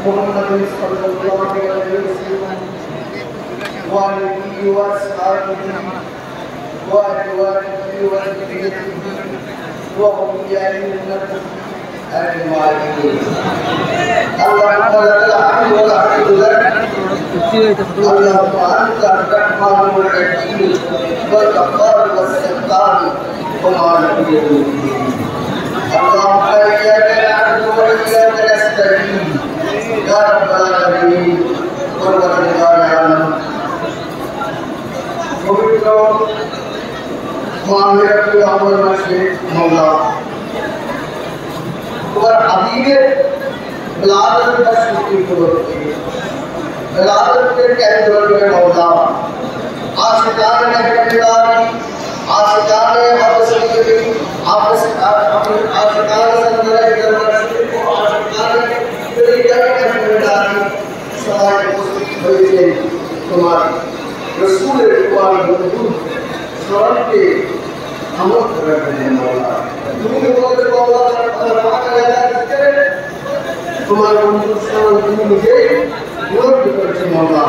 محمد صلى الله عليه وسلم وآله وأصحابه وأزواجه وذريته وأوليائه أجمعين. اللهم لك الحمد والحمد لك. اللهم أنت الرحمن الرحيم والغفار والستار ومالك يوم الدين. اللهم إياك نعبد وإياك نستعين يا رب العالمين والوالدين. পবিত্র মাহফিল আমল মাসে মাওলা তোমার হাবিবের বিলাদত का शुक्र করতে বিলাদত के केंद्र में माওला आशिकान महबूबानी आशिकान हबसली आशिकान संदर दरबार को आशिकान तरीका के महबूबानी सदा उपस्थित হয়েছে তোমার रसूल कुरान हुजूर शरण के अमल करने वाला तुम्हें बोलते मौला फरमान करे तुम्हारे हुजूर शरण তুমি নিজে বিরোধ করছে মওলা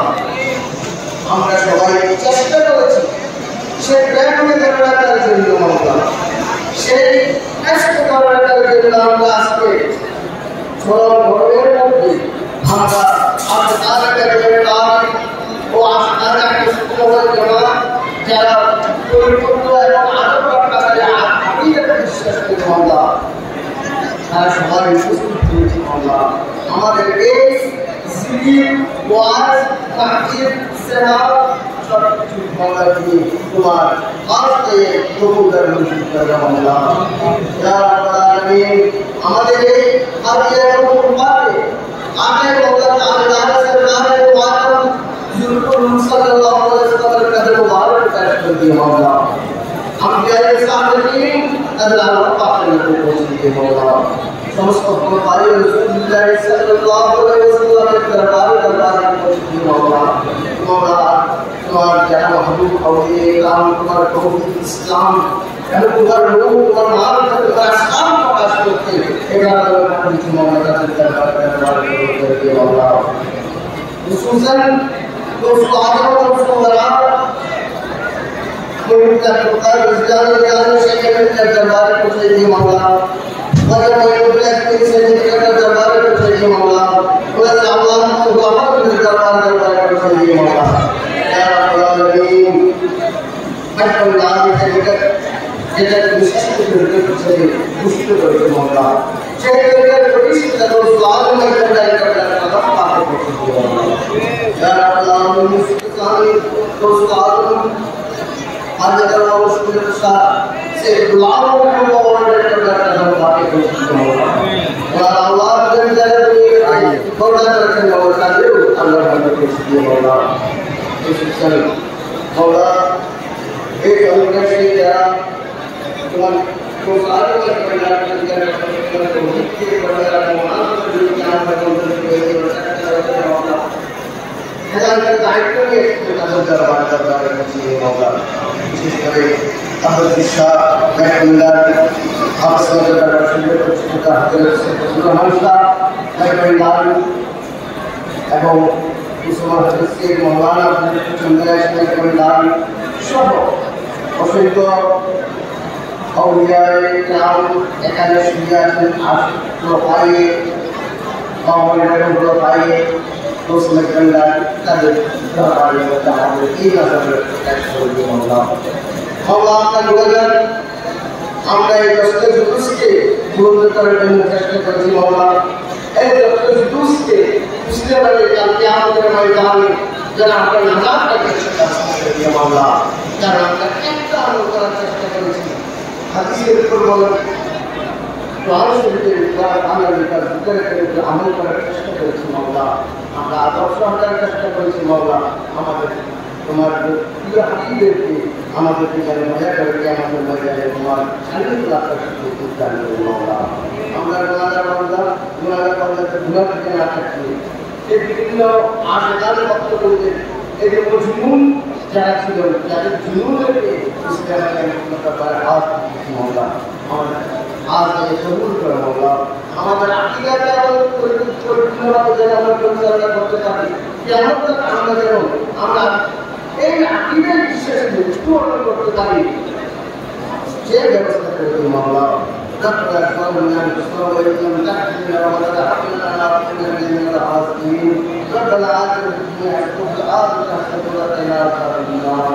আমরা সবাই চেষ্টা করেছি সেই প্রেমে দরকার জন্য মওলা সেই কষ্ট করার জন্য আমরা আজকে চরম ভবের মধ্যে আমরা আপনার কাছে কাজ ও আপনার কাছে সুন্দর জমা যারা পরিপূর্ণ এবং আদর্শকারী আকিদাতে বিশ্বাস করে মওলা তারা সবাই উপস্থিত হয়েছে মওলা আমাদের এই জিকির ওয়াজ তাকবীর সালাত সব কিছু মওলা দিয়ে তোমার আজকে কবুলের মঞ্জুর করে মওলা ইয়া রাব্বুল আলামিন আমাদের এই আকিদা এবং উম্মাতে আগে মওলা তাআলা সরকার ওয়াজ सल्लल्लाहु अलैहि वसल्लम का मुबारक पेश कर दिया मौला हम प्यारे सामने अल्लाह पाक ने पहुंच दिए मौला समस्त हमारे रसूलुल्लाह सल्लल्लाहु अलैहि वसल्लम के दरबार में पहुंच दिए मौला मौला तुम्हारा जनाब महबूब औलिया इस्लाम तुम्हारा तौहीद इस्लाम और तुम्हारा नूर तुम्हारा नाम तुम्हारा इस्लाम प्रकाश करते एगार मौला का दरबार में कर दिए मौला खुसूसन दोस्तों आगे दोस्तों बराबर कोई का पुकार जाने से के दरबार को चाहिए मौला और कोई ब्लैक के से के दरबार को चाहिए मौला और अल्लाह को बाहर के दरबार को चाहिए मौला या रब्बुल आलमीन अल्लाह के निकट যেটা বিশিষ্ট করতে चाहिए पुष्ट करते मौला সেই के विशिष्ट दोस्तों आगे करना का पाक को या रब्बुल आलमीन सारी दोस्तों आज का उसके साथ से गुलामों को ऑर्डर करना हम बातें करते हैं और अल्लाह के जरिए थोड़ा रखने वाला दे अल्लाह के लिए मौला इस सल मौला एक अंदर से या तुम तो सारे का कल्याण करके तो के बड़ा मौला जो ज्ञान का तो मौला हज़ार का दायित्व भी इसमें दरबार करना चाहिए मौला इस तरह अहद शाह महबूबान आप सब दरबार से कुछ का हजरत से पूरा हंसा महबूबान এবং উসমান হযরতকে মাওলানা চন্দ্রাশ महबूबान সহ অসংখ্য আউলিয়ায়ে কেরাম এখানে শুয়ে আছেন আসলো পায়ে মাওলানা পায়ে दोस्त महबूबान তাদের দরবারে আমাদের এই নজরে একশোটি মওলা মওলা আপনার গুণগান আমরা এই দশটা জুলুসকে পূরণ করার জন্য চেষ্টা করছি মওলা এই দশটা জুলুসকে পিছলে বারে কাল কিয়ামতের ময়দানে যারা আপনার নাজাত করতে চেষ্টা করছে মওলা যারা আমরা একটা আমল করার চেষ্টা করেছি হাদিসের উপর বলেন কোরআন শরীফের আমলের উপর জিকির করে আমল করার চেষ্টা করেছি মওলা আমরা আদর্শ আকার চেষ্টা করেছি মওলা আমাদের তোমার প্রিয় হাবিবকে আমাদেরকে যেন মজা করে আমাদের মজায় তোমার শান্তি লাভ করতে দান করো মওলা আমরা গুনাহগার বান্দাকে গুনাহ থেকে না থাকি এই বিভিন্ন আশকার বক্তব্য বলতে এই যে মজনুন যারা ছিল যাদের জুনুনকে ইসলামের মতো হাত মওলা আমাদের আজ এই কবুল করো মওলা করতে পারি কেমন আমরা যেন আমরা এই আকিদের বিশ্বাসে মৃত্যু অর্জন করতে পারি সে ব্যবস্থা করতে মামলা ربنا اغفرنا بصبرنا تحتنا ولا تحملنا على الذين العاصين ربنا آتنا في الدنيا حسنة وفي الآخرة حسنة وقنا عذاب النار